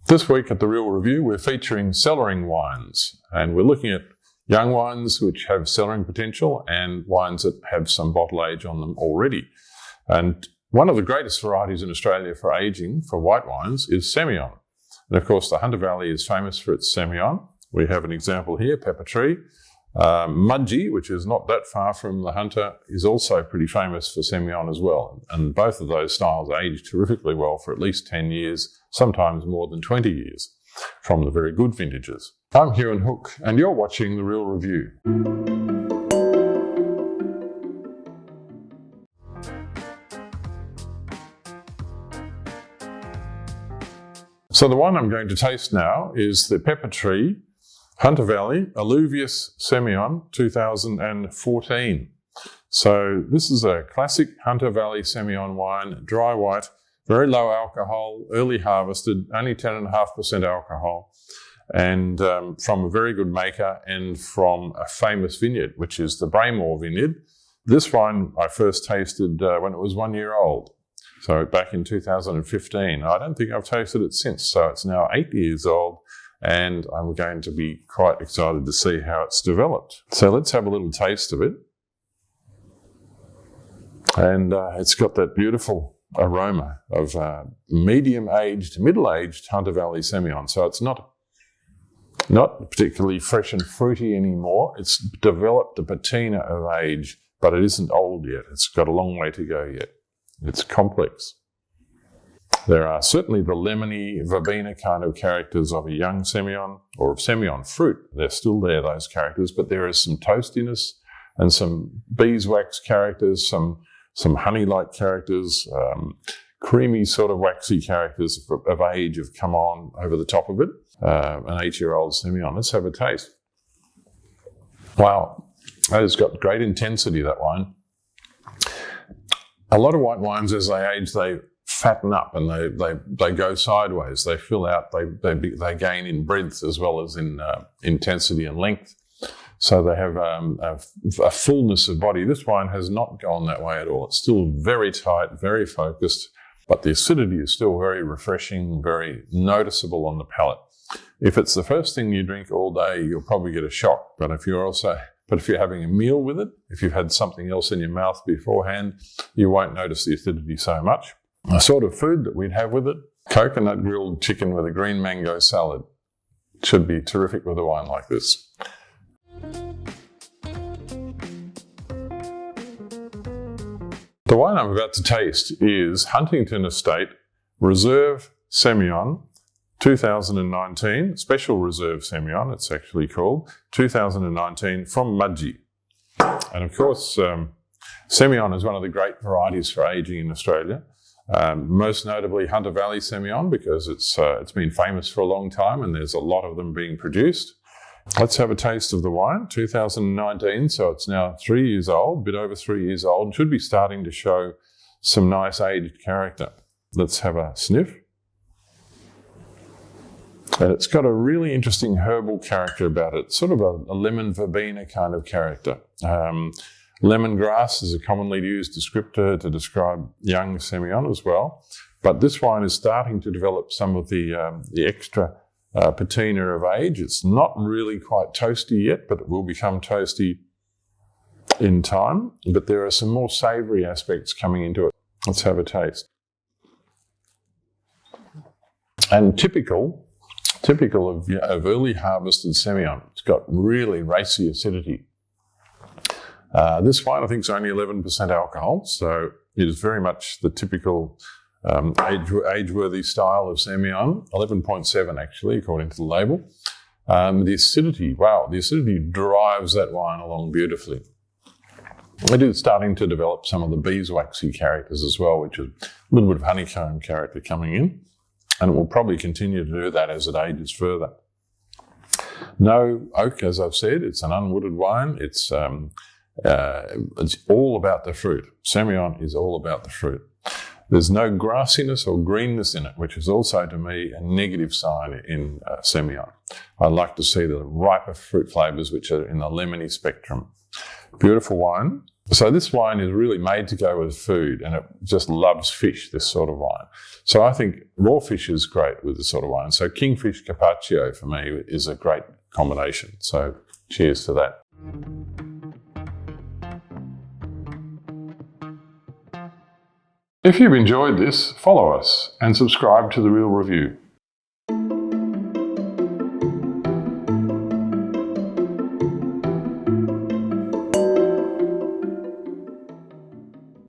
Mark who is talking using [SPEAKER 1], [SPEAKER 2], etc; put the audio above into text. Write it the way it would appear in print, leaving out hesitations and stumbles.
[SPEAKER 1] This week at The Real Review, we're featuring Cellaring Wines, and we're looking at young wines which have cellaring potential and wines that have some bottle age on them already. And one of the greatest varieties in Australia for aging for white wines is Semillon. And of course, the Hunter Valley is famous for its Semillon. We have an example here, Pepper Tree. Mudgee, which is not that far from the Hunter, is also pretty famous for Semillon as well. And both of those styles age terrifically well for at least 10 years, sometimes more than 20 years, from the very good vintages. I'm Hugh Hook, and you're watching The Real Review. So the wine I'm going to taste now is the Pepper Tree Hunter Valley Alluvius Semillon 2014. So this is a classic Hunter Valley Semillon wine, dry white, very low alcohol, early harvested, only 10.5% alcohol, and from a very good maker and from a famous vineyard, which is the Braymore Vineyard. This wine I first tasted when it was 1 year old, so back in 2015. I don't think I've tasted it since, so it's now 8 years old. And I'm going to be quite excited to see how it's developed. So let's have a little taste of it. And it's got that beautiful aroma of medium-aged, middle-aged Hunter Valley Semillon. So it's not particularly fresh and fruity anymore. It's developed a patina of age, but it isn't old yet. It's got a long way to go yet. It's complex. There are certainly the lemony, verbena kind of characters of a young Semillon, or of Semillon fruit. They're still there, those characters, but there is some toastiness and some beeswax characters, some honey-like characters, creamy sort of waxy characters of age have come on over the top of it. An 8-year-old Semillon. Let's have a taste. Wow, that has got great intensity, that wine. A lot of white wines, as they age, they fatten up and they go sideways. They fill out, they gain in breadth as well as in intensity and length. So they have a fullness of body. This wine has not gone that way at all. It's still very tight, very focused, but the acidity is still very refreshing, very noticeable on the palate. If it's the first thing you drink all day, you'll probably get a shock. But if you're having a meal with it, if you've had something else in your mouth beforehand, you won't notice the acidity so much. The sort of food that we'd have with it, coconut grilled chicken with a green mango salad. Should be terrific with a wine like this. The wine I'm about to taste is Huntington Estate Reserve Semillon 2019, Special Reserve Semillon, it's actually called, 2019 from Mudgee. And of course, Semillon is one of the great varieties for aging in Australia. Most notably Hunter Valley Semillon, because it's been famous for a long time and there's a lot of them being produced. Let's have a taste of the wine. 2019, so it's now 3 years old, a bit over 3 years old, and should be starting to show some nice aged character. Let's have a sniff. And it's got a really interesting herbal character about it, sort of a lemon verbena kind of character. Lemongrass is a commonly used descriptor to describe young Semillon as well, but this wine is starting to develop some of the extra patina of age. It's not really quite toasty yet, but it will become toasty in time. But there are some more savoury aspects coming into it. Let's have a taste. And typical of early harvested Semillon, it's got really racy acidity. This wine, I think, is only 11% alcohol, so it is very much the typical age-worthy style of Semillon. 11.7 actually, according to the label. The acidity, wow, the acidity drives that wine along beautifully. It is starting to develop some of the beeswaxy characters as well, which is a little bit of honeycomb character coming in, and it will probably continue to do that as it ages further. No oak, as I've said, it's an unwooded wine. It's all about the fruit. Semillon is all about the fruit. There's no grassiness or greenness in it, which is also, to me, a negative sign in Semillon. I like to see the riper fruit flavours, which are in the lemony spectrum. Beautiful wine. So this wine is really made to go with food, and it just loves fish, this sort of wine. So I think raw fish is great with this sort of wine. So Kingfish carpaccio for me is a great combination. So cheers to that. If you've enjoyed this, follow us and subscribe to The Real Review.